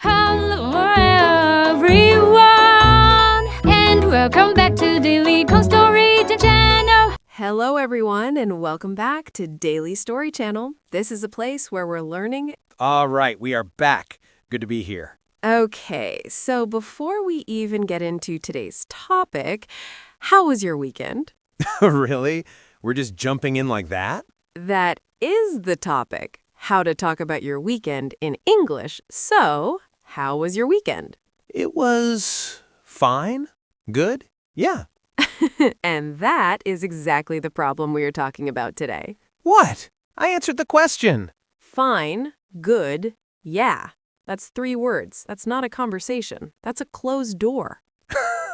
Hello everyone, and welcome back to Daily Story Channel. Hello everyone, and welcome back to Daily Story Channel. This is a place where we're learning. All right, we are back. Good to be here. Okay, so before we even get into today's topic, how was your weekend? Really? We're just jumping in like that? That is the topic, how to talk about your weekend in English. So, how was your weekend? It was fine. Good. Yeah. And that is exactly the problem we are talking about today. What? I answered the question. Fine, good, yeah. That's 3 words. That's not a conversation. That's a closed door.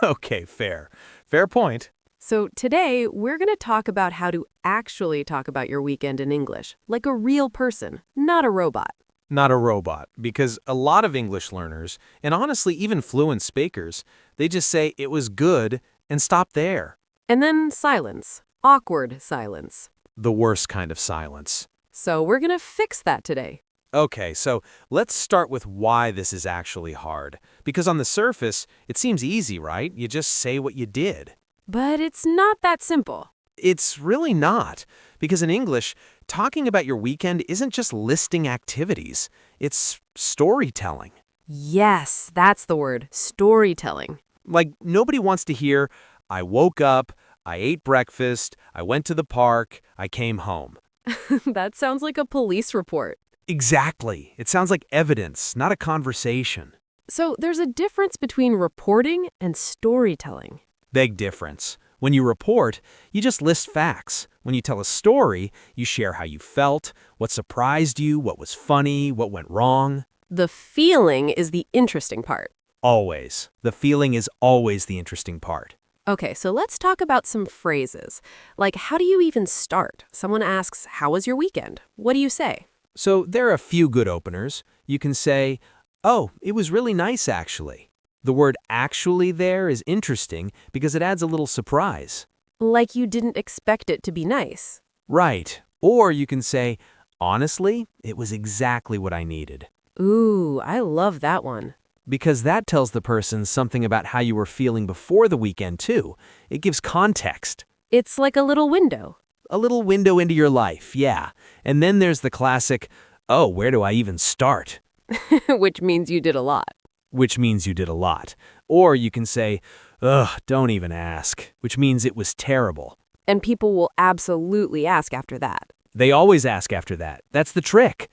Okay, fair. Fair point. So today, we're going to talk about how to actually talk about your weekend in English, like a real person, not a robot. Not a robot, because a lot of English learners, and honestly even fluent speakers, they just say it was good and stop there. And then silence, awkward silence. The worst kind of silence. So we're going to fix that today. Okay, so let's start with why this is actually hard. Because on the surface, it seems easy, right? You just say what you did. But it's not that simple. It's really not, because in English, talking about your weekend isn't just listing activities, it's storytelling. Yes, that's the word, storytelling. Like, nobody wants to hear, I woke up, I ate breakfast, I went to the park, I came home. That sounds like a police report. Exactly. It sounds like evidence, not a conversation. So there's a difference between reporting and storytelling. Big difference. When you report, you just list facts. When you tell a story, you share how you felt, what surprised you, what was funny, what went wrong. The feeling is the interesting part. Always. The feeling is always the interesting part. Okay, so let's talk about some phrases. Like, how do you even start? Someone asks, how was your weekend? What do you say? So there are a few good openers. You can say, oh, it was really nice actually. The word actually there is interesting because it adds a little surprise. Like you didn't expect it to be nice. Right. Or you can say, honestly, it was exactly what I needed. Ooh, I love that one. Because that tells the person something about how you were feeling before the weekend, too. It gives context. It's like a little window. A little window into your life, yeah. And then there's the classic, oh, where do I even start? Which means you did a lot. Which means you did a lot. Or you can say, ugh, don't even ask, which means it was terrible. And people will absolutely ask after that. They always ask after that. That's the trick.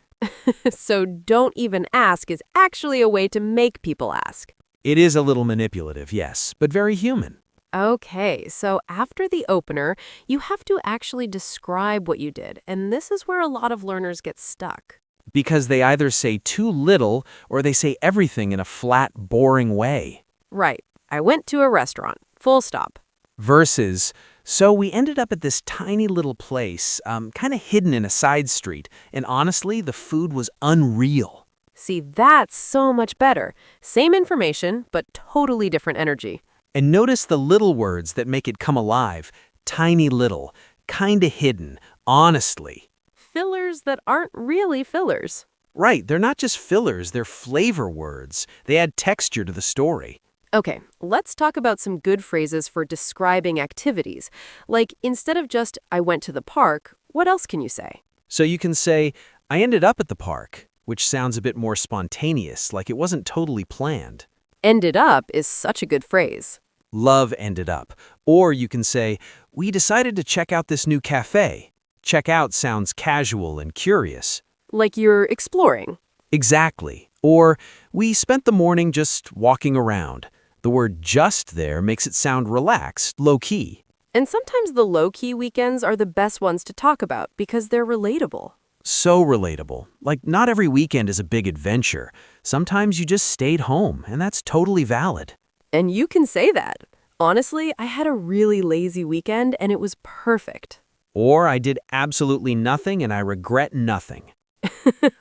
So don't even ask is actually a way to make people ask. It is a little manipulative, yes, but very human. Okay, so after the opener, you have to actually describe what you did, and this is where a lot of learners get stuck. Because they either say too little or they say everything in a flat, boring way. Right. I went to a restaurant. Full stop. Versus, so we ended up at this tiny little place, kind of hidden in a side street, and honestly, the food was unreal. See, that's so much better. Same information, but totally different energy. And notice the little words that make it come alive. Tiny little, kinda hidden, honestly. Fillers that aren't really fillers. Right, they're not just fillers, they're flavor words. They add texture to the story. Okay, let's talk about some good phrases for describing activities. Like, instead of just, I went to the park, what else can you say? So you can say, I ended up at the park, which sounds a bit more spontaneous, like it wasn't totally planned. Ended up is such a good phrase. Love ended up. Or you can say, we decided to check out this new cafe. Check out sounds casual and curious. Like you're exploring. Exactly. Or, we spent the morning just walking around. The word just there makes it sound relaxed, low-key. And sometimes the low-key weekends are the best ones to talk about because they're relatable. So relatable. Like, not every weekend is a big adventure. Sometimes you just stayed home, and that's totally valid. And you can say that. Honestly, I had a really lazy weekend and it was perfect. Or I did absolutely nothing and I regret nothing.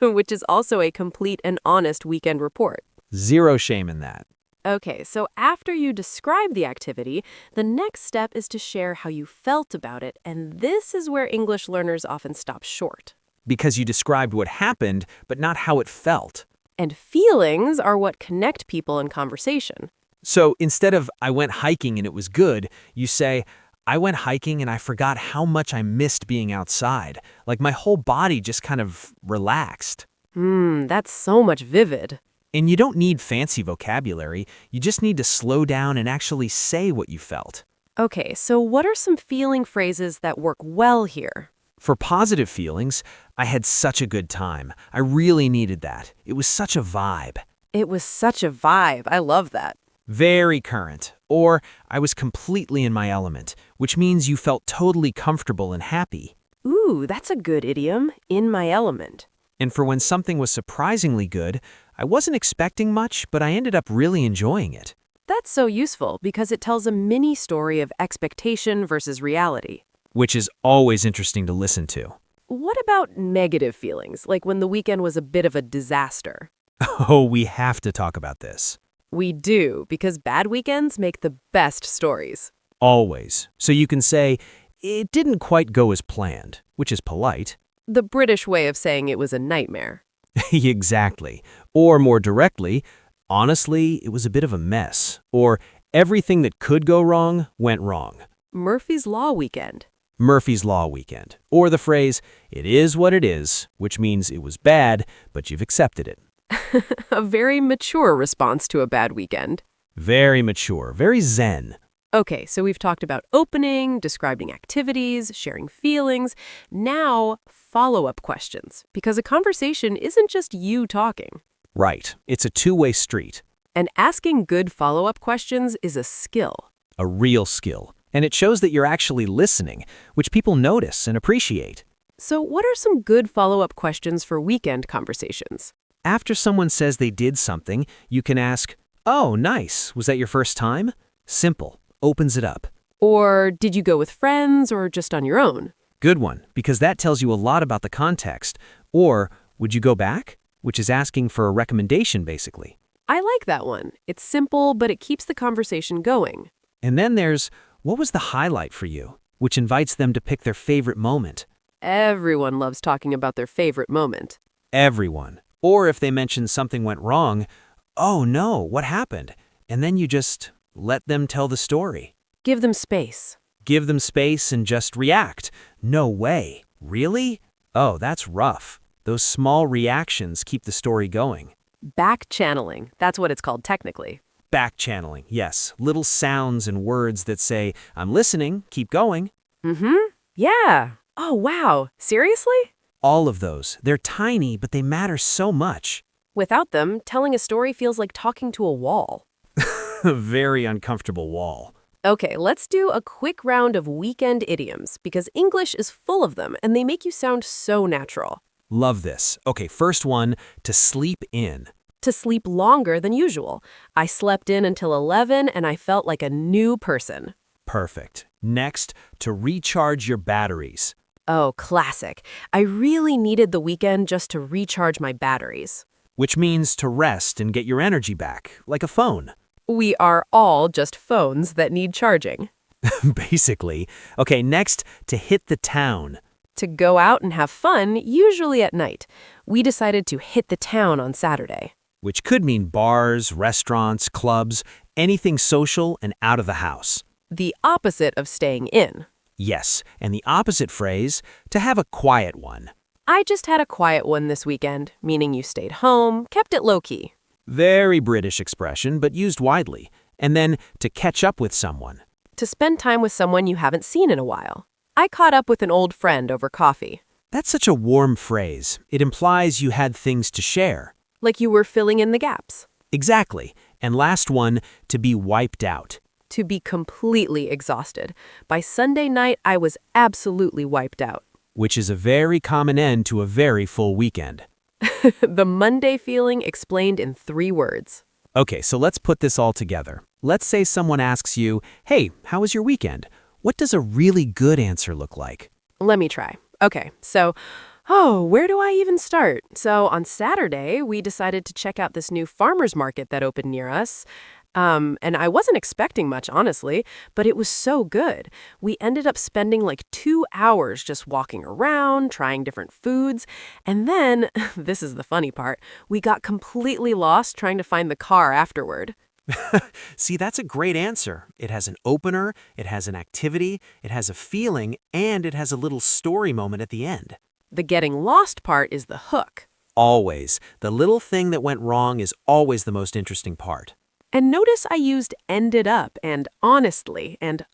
Which is also a complete and honest weekend report. Zero shame in that. Okay, so after you describe the activity, the next step is to share how you felt about it, and this is where English learners often stop short. Because you described what happened, but not how it felt. And feelings are what connect people in conversation. So instead of I went hiking and it was good, you say, I went hiking and I forgot how much I missed being outside. Like my whole body just kind of relaxed. That's so much vivid. And you don't need fancy vocabulary, you just need to slow down and actually say what you felt. Okay, so what are some feeling phrases that work well here? For positive feelings, I had such a good time. I really needed that. It was such a vibe. It was such a vibe. I love that. Very current. Or I was completely in my element, which means you felt totally comfortable and happy. Ooh, that's a good idiom. In my element. And for when something was surprisingly good, I wasn't expecting much, but I ended up really enjoying it. That's so useful because it tells a mini story of expectation versus reality. Which is always interesting to listen to. What about negative feelings, like when the weekend was a bit of a disaster? Oh, we have to talk about this. We do, because bad weekends make the best stories. Always. So you can say, it didn't quite go as planned, which is polite. The British way of saying it was a nightmare. Exactly. Or more directly, honestly, it was a bit of a mess. Or everything that could go wrong went wrong. Murphy's Law weekend. Murphy's Law weekend. Or the phrase, it is what it is, which means it was bad, but you've accepted it. A very mature response to a bad weekend. Very mature, very zen. Okay, so we've talked about opening, describing activities, sharing feelings. Now, follow-up questions, because a conversation isn't just you talking. Right. It's a two-way street. And asking good follow-up questions is a skill. A real skill. And it shows that you're actually listening, which people notice and appreciate. So what are some good follow-up questions for weekend conversations? After someone says they did something, you can ask, oh, nice. Was that your first time? Simple. Opens it up. Or did you go with friends or just on your own? Good one, because that tells you a lot about the context. Or, would you go back? Which is asking for a recommendation, basically. I like that one. It's simple, but it keeps the conversation going. And then there's, what was the highlight for you? Which invites them to pick their favorite moment. Everyone loves talking about their favorite moment. Everyone. Or if they mention something went wrong, oh no, what happened? And then you just let them tell the story. Give them space. Give them space and just react. No way. Really? Oh, that's rough. Those small reactions keep the story going. Back channeling. That's what it's called technically. Back channeling, yes. Little sounds and words that say, I'm listening, keep going. Yeah. Oh, wow. Seriously? All of those. They're tiny, but they matter so much. Without them, telling a story feels like talking to a wall. A very uncomfortable wall. Okay, let's do a quick round of weekend idioms because English is full of them and they make you sound so natural. Love this. Okay, first one, to sleep in. To sleep longer than usual. I slept in until 11 and I felt like a new person. Perfect. Next, to recharge your batteries. Oh, classic. I really needed the weekend just to recharge my batteries. Which means to rest and get your energy back, like a phone. We are all just phones that need charging. Basically. Okay, next, to hit the town. To go out and have fun, usually at night. We decided to hit the town on Saturday. Which could mean bars, restaurants, clubs, anything social and out of the house. The opposite of staying in. Yes, and the opposite phrase, to have a quiet one. I just had a quiet one this weekend, meaning you stayed home, kept it low-key. Very British expression, but used widely. And then, to catch up with someone. To spend time with someone you haven't seen in a while. I caught up with an old friend over coffee. That's such a warm phrase. It implies you had things to share. Like you were filling in the gaps. Exactly. And last one, to be wiped out. To be completely exhausted. By Sunday night, I was absolutely wiped out. Which is a very common end to a very full weekend. The Monday feeling explained in 3 words. Okay, so let's put this all together. Let's say someone asks you, hey, how was your weekend? What does a really good answer look like? Let me try. Okay, so, where do I even start? So on Saturday, we decided to check out this new farmer's market that opened near us. And I wasn't expecting much, honestly, but it was so good. We ended up spending like 2 hours just walking around, trying different foods. And then, this is the funny part, we got completely lost trying to find the car afterward. See, that's a great answer. It has an opener, it has an activity, it has a feeling, and it has a little story moment at the end. The getting lost part is the hook. Always. The little thing that went wrong is always the most interesting part. And notice I used ended up and honestly and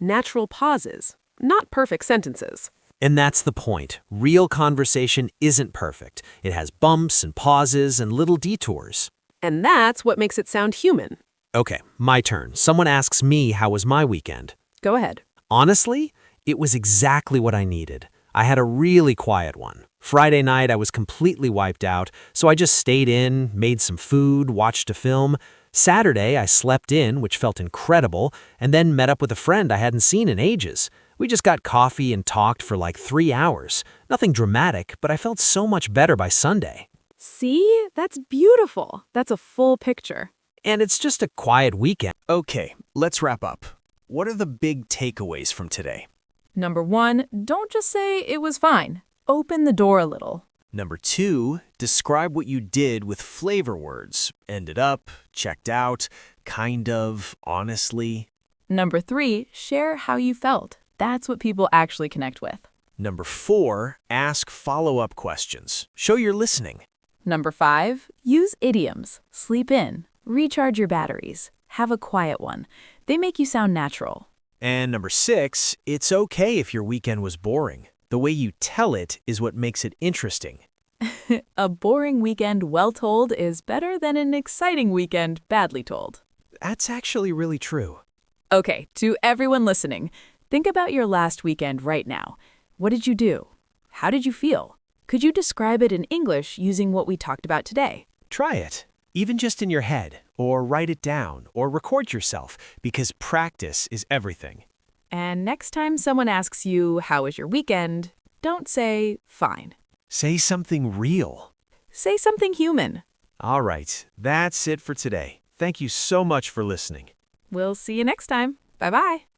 natural pauses, not perfect sentences. And that's the point. Real conversation isn't perfect. It has bumps and pauses and little detours. And that's what makes it sound human. Okay, my turn. Someone asks me how was my weekend. Go ahead. Honestly, it was exactly what I needed. I had a really quiet one. Friday night, I was completely wiped out, so I just stayed in, made some food, watched a film. Saturday, I slept in, which felt incredible, and then met up with a friend I hadn't seen in ages. We just got coffee and talked for like 3 hours. Nothing dramatic, but I felt so much better by Sunday. See? That's beautiful. That's a full picture. And it's just a quiet weekend. Okay, let's wrap up. What are the big takeaways from today? Number 1, don't just say it was fine. Open the door a little. Number 2, describe what you did with flavor words. Ended up, checked out, kind of, honestly. Number 3, share how you felt. That's what people actually connect with. Number 4, ask follow-up questions. Show you're listening. Number 5, use idioms. Sleep in. Recharge your batteries. Have a quiet one. They make you sound natural. And number 6, it's okay if your weekend was boring. The way you tell it is what makes it interesting. A boring weekend well told is better than an exciting weekend badly told. That's actually really true. Okay, to everyone listening, think about your last weekend right now. What did you do? How did you feel? Could you describe it in English using what we talked about today? Try it, even just in your head, or write it down, or record yourself, because practice is everything. And next time someone asks you, how was your weekend? Don't say, fine. Say something real. Say something human. All right, that's it for today. Thank you so much for listening. We'll see you next time. Bye-bye.